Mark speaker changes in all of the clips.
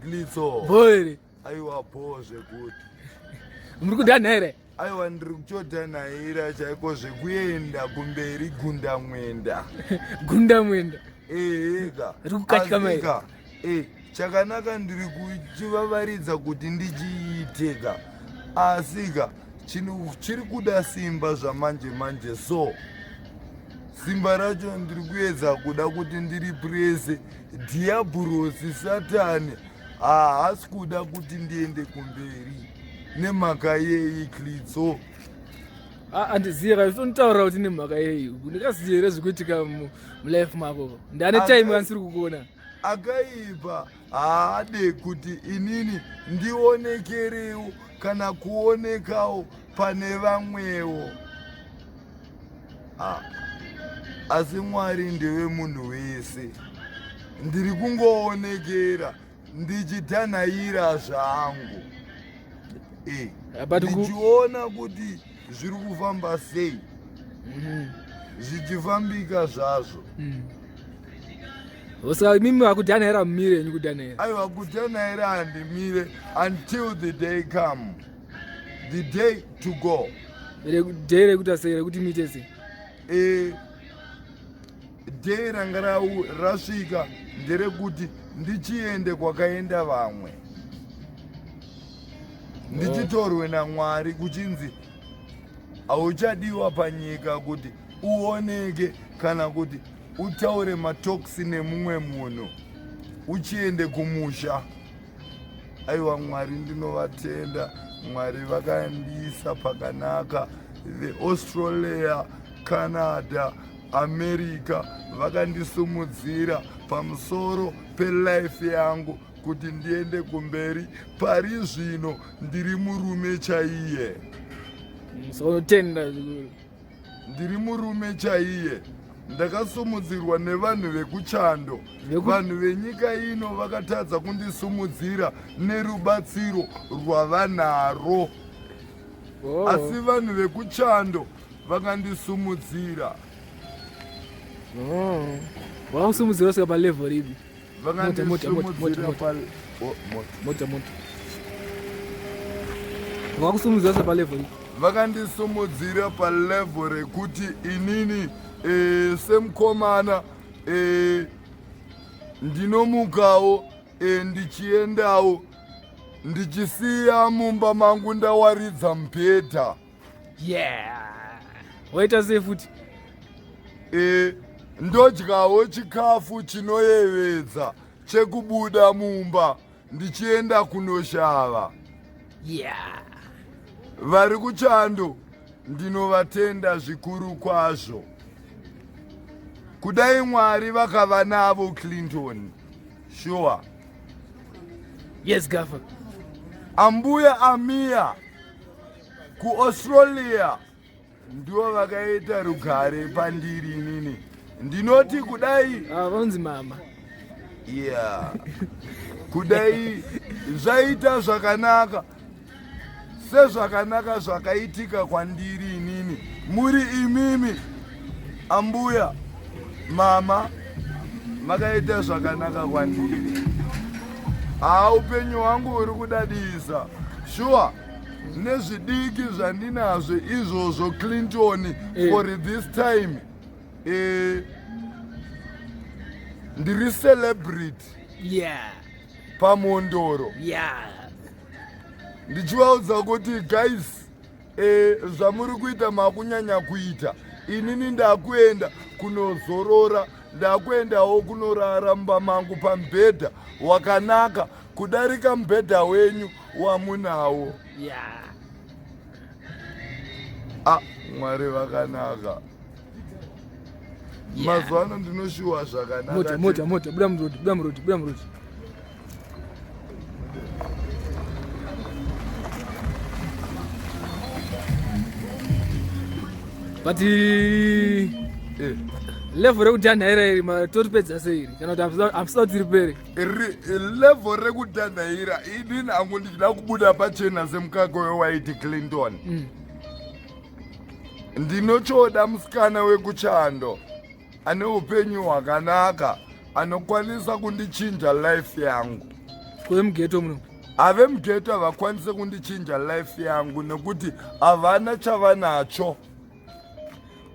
Speaker 1: Glitso.
Speaker 2: Boy.
Speaker 1: Aiwa pose kuti.
Speaker 2: Muri kudhanhaira.
Speaker 1: Aiwa ndiri kuchodhanhaira chaiko zvekuenda kumberi gunda mwenda.
Speaker 2: Gunda mwenda.
Speaker 1: Ega.
Speaker 2: Uri kukatya mai.
Speaker 1: Chakanaka ndiri kuchivavaridza kuti ndichiiteka. Asika chiri kuda simba zvamanje manje so. Simba racho ndiri kuedza kuda kuti ndiri prese diabhurosi satani haasi kuda kuti ndiende kumberi nemhaka yei Glitso.
Speaker 2: Andiziva unotaura kuti nemhaka yei ndikaziva here zvikuitika mulife mako ndane time yansiri kukuona
Speaker 1: akaipa haade kuti inini ndionekerewo kana kuonekawo pane vamwewo. Asi Mwari ndewe munhu wese. Ndiri kungoonekera ndichidhanhaira zvangu. Ndichiona kuti zviri kufamba sei. Zvichifambika zvazvo.
Speaker 2: Saka mimi wakudhanhaira mumire henyu kudhanhaira.
Speaker 1: Aiwa kudhanhaira handimire until the day come. The day to go.
Speaker 2: Day rekuta sei rekuti muite sei?
Speaker 1: Day ranga rasvika nderekuti ndichiende kwakaenda vamwe. Ndichitorwe naMwari kuchinzi hauchadiwa panyika kuti uoneke kana kuti utaure matoksi nemumwe munhu uchiende kumusha. Aiwa Mwari ndinovatenda. Mwari vakandiisa pakanaka. Australia, Canada, America vakandisumudzira pamusoro pelife yangu kuti ndiende kumberi. Pari zvino ndiri murume chaiye.
Speaker 2: Unotenda
Speaker 1: ndiri murume chaiye. Ndakasumudzirwa nevanhu vekuchando. Vanhu venyika ino vakatadza kundisumudzira nerubatsiro rwavanaro. Asi vanhu vekuchando vakandisumudzira.
Speaker 2: Vakusumudzira kusvika palevel ripi? Vakusumudzira kusvika palevel ripi?
Speaker 1: Vakandisumudzira palevel rekuti inini semukomana ndinomukawo ndichiendawo ndichisiya mumba mangu ndawaridza mubhedha.
Speaker 2: Waita sei futi?
Speaker 1: Ndodyawo chikafu chinoyevedza chekubuda mumba ndichienda kunoshava. Vari kuchando ndinovatenda zvikuru kwazvo. Kudai Mwari vakava navo Clinton. Sure.
Speaker 2: Yes, Gaffa.
Speaker 1: Ambuya Amia kuAustralia ndiwo vakaita rugare pandiri nini. Ndinoti kudai
Speaker 2: vanzi mama.
Speaker 1: Kudai zvaita zvakanaka sezvakanaka zvakaitika kwandiri inini. Muri imimi ambuya mama makaita zvakanaka kwandiri. Upenyu hwangu huri kudadisa. Sure. Nezvidiki zvandinazvo izvozvo Clinton for this time. Ndiri celebrity. Pamondoro. Ndichivaudza kuti guys, zvamuri kuita makunyanya kuita. Inini ndakuenda kunozorora, ndakuendawo kunorara mumba mangu pamubhedha wakanaka kudarika mubhedha wenyu wamunawo. Mwari vakanaka. Mazuva ano ndinoshuwa zvakanaka.
Speaker 2: Mota buda murodi. But level rekudhanhaira iri matoripedza sei kana kuti hamsina kuti ripere?
Speaker 1: Level rekudhanhaira inini hangu ndichida kubuda pachena semukaka weWhite Clinton. Ndinochoda musikana wekuchando ane upenyu hwakanaka anokwanisa kundichinja life yangu.
Speaker 2: kwemughetto muno
Speaker 1: ave mughetto havakwanise kundichinja life yangu nekuti havana chavanacho.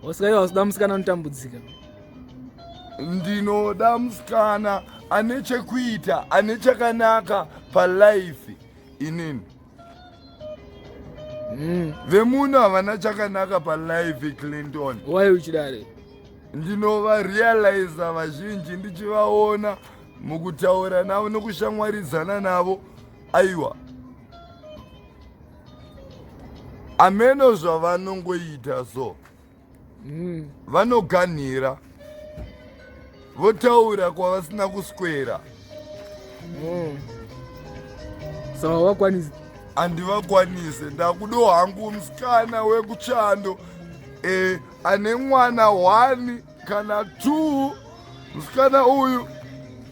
Speaker 2: wasikaiwa usida musikana unotambudzika.
Speaker 1: Ndinoda musikana ane chekuita, ane chakanaka palife inini. Vemunhu havana chakanaka palife Clinton.
Speaker 2: wai uchidare?
Speaker 1: Ndinova realize vazhinji ndichivaona mukutaura navo nokushamwaridzana navo. Aiwa, ameno zvavanongoita so vanoganhira votaura kwavasina kuswera.
Speaker 2: saka wakwanisa?
Speaker 1: Handivakwanise. Ndakudo hangu musikana wekuchando ane mwana 1 kana 2. Musikana uyu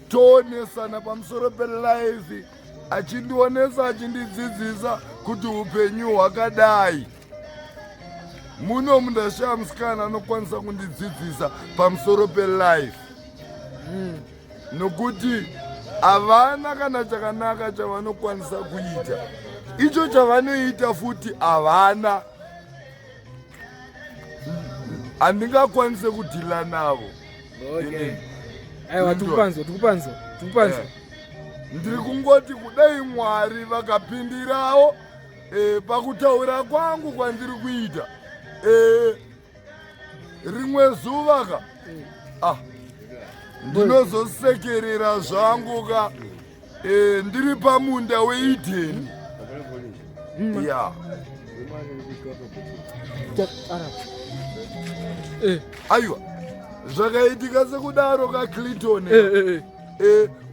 Speaker 1: toonesana pamusoro pelife, achindionesa achindidzidzisa kuti upenyu hwakadai. Muno mundashaya musikana anokwanisa kundidzidzisa pamusoro pelife, nokuti havana kana chakanaka chavanokwanisa kuita. Icho chavanoita futi havana. Handingakwanise kudhila navo.
Speaker 2: aiwa tikupanzwa.
Speaker 1: Ndiri kungoti kudai Mwari vakapindirawo pakutaura kwangu kwandiri kuita. Rimwe zuva ka ndinozosekerera zvangu ka ndiri pamunda weIdeni. Ya. Aiwa, zvakaitika sekudaro ka Clinton.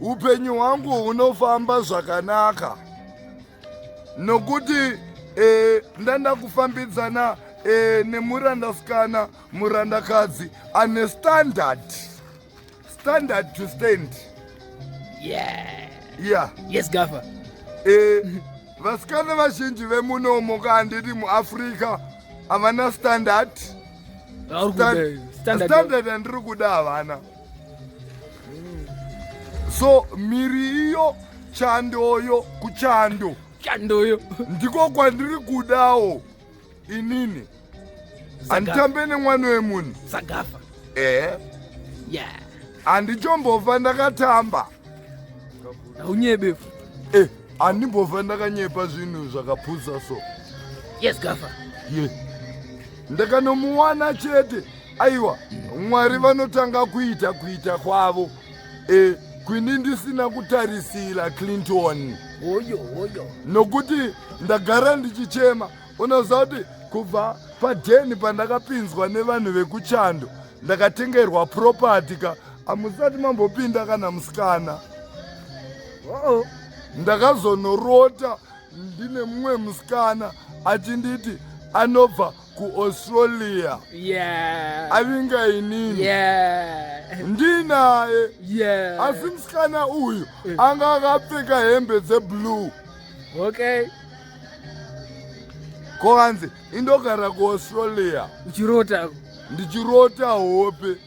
Speaker 1: Upenyu hwangu hunofamba zvakanaka nokuti ndanda kufambidzana nemurandasikana murandakadzi ane standard to stand. Yeah.
Speaker 2: Yes, Gaffa.
Speaker 1: Vasikana vazhinji vemunomo kaandiri muAfrica havana standard handiri kuda havana. So miri iyo chandoyo
Speaker 2: Chandoyo
Speaker 1: ndiko kwandiri kudawo inini. Handitambe nemwana wemunhu.
Speaker 2: Gaffa.
Speaker 1: Handichombofa ndakatamba.
Speaker 2: Aunyebe.
Speaker 1: Handimbofa ndakanyepa zvinhu zvakapusa so.
Speaker 2: Yes, Gaffa.
Speaker 1: Ndakanomuwana chete. Aiwa, Mwari vanotanga kuita kwavo. Kwini ndisina kutarisira Clinton.
Speaker 2: Oyo.
Speaker 1: Nokuti ndagara ndichichema. Unoziva kuti kubva padheni pandakapinzwa nevanhu vekuchando ndakatengerwa property ka hamusati mambopinda kana musikana. Ndakazonorota ndine mumwe musikana achinditi anobva kuAustralia. Avinga inini. Ndinaye. Asi musikana uyu anga akapfeka hembe dzeblue. Kohanzi indogara kuAustralia.
Speaker 2: Uchirota?
Speaker 1: Ndichirota hope.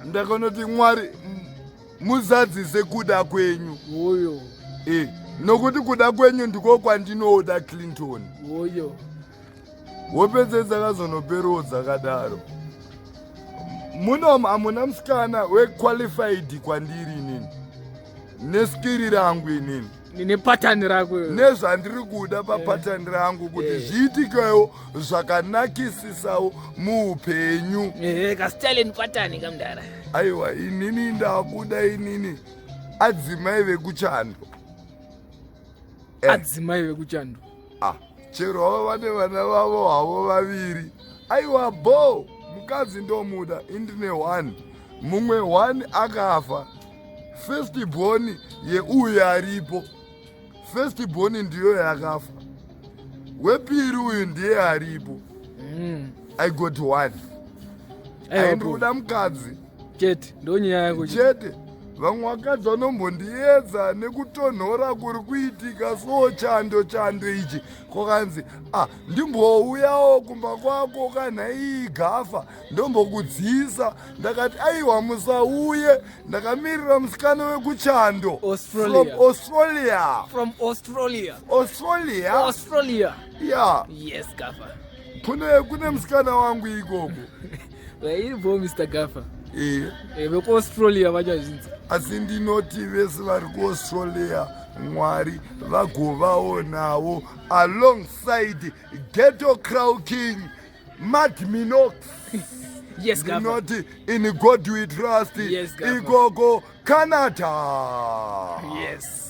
Speaker 1: Ndakanoti Mwari muzadzise kuda kwenyu. Nokuti kuda kwenyu ndiko kwandinoda Clinton. Hope dzakazonoperawo dzakadaro. Muno hamuna musikana wequalified kwandiri inini. Neskiri rangu inini.
Speaker 2: Nepatani rako.
Speaker 1: Nezvandiri kuda papatani rangu kuti zviitikewo zvakanakisisawo muupenyu.
Speaker 2: Kastyle nepatani kamdara.
Speaker 1: Aiwa, inini ndakuda inini adzimai vekuchando.
Speaker 2: Adzimai vekuchando.
Speaker 1: Chero havo vane vana vavo havo vaviri. Aiwa bo, mukadzi ndomuda indine 1. Mumwe 1 akafa. First born yeuyu aripo. First born ndiyo yakafa. Wepiri uyu ndiye aripo. I got 1. Ndikuda mukadzi.
Speaker 2: Chete, ndonyaya yako.
Speaker 1: Chete. vamwe vakadzi vanombondiedza nekutonhora kuri kuitika so chando ichi kokanzi ndimbouyawo kumba kwako kanhai Gaffa ndombokudziisa. Ndakati aiwa musauye, ndakamirira musikana wekuchando
Speaker 2: from Australia.
Speaker 1: Yeah.
Speaker 2: Yes, Gaffa.
Speaker 1: Kune musikana wangu ikoko.
Speaker 2: Wairipo Mr. Gaffa. Vekuaustralia vachazvinzi.
Speaker 1: Asi ndinoti vese vari kuaustralia Mwari vagovawo navo alongside Ghetto Crow King Madminox.
Speaker 2: Yes, Gaffa.
Speaker 1: Not in God we trust.
Speaker 2: Yes, Gaffa.
Speaker 1: Ikoko Canada.
Speaker 2: Yes.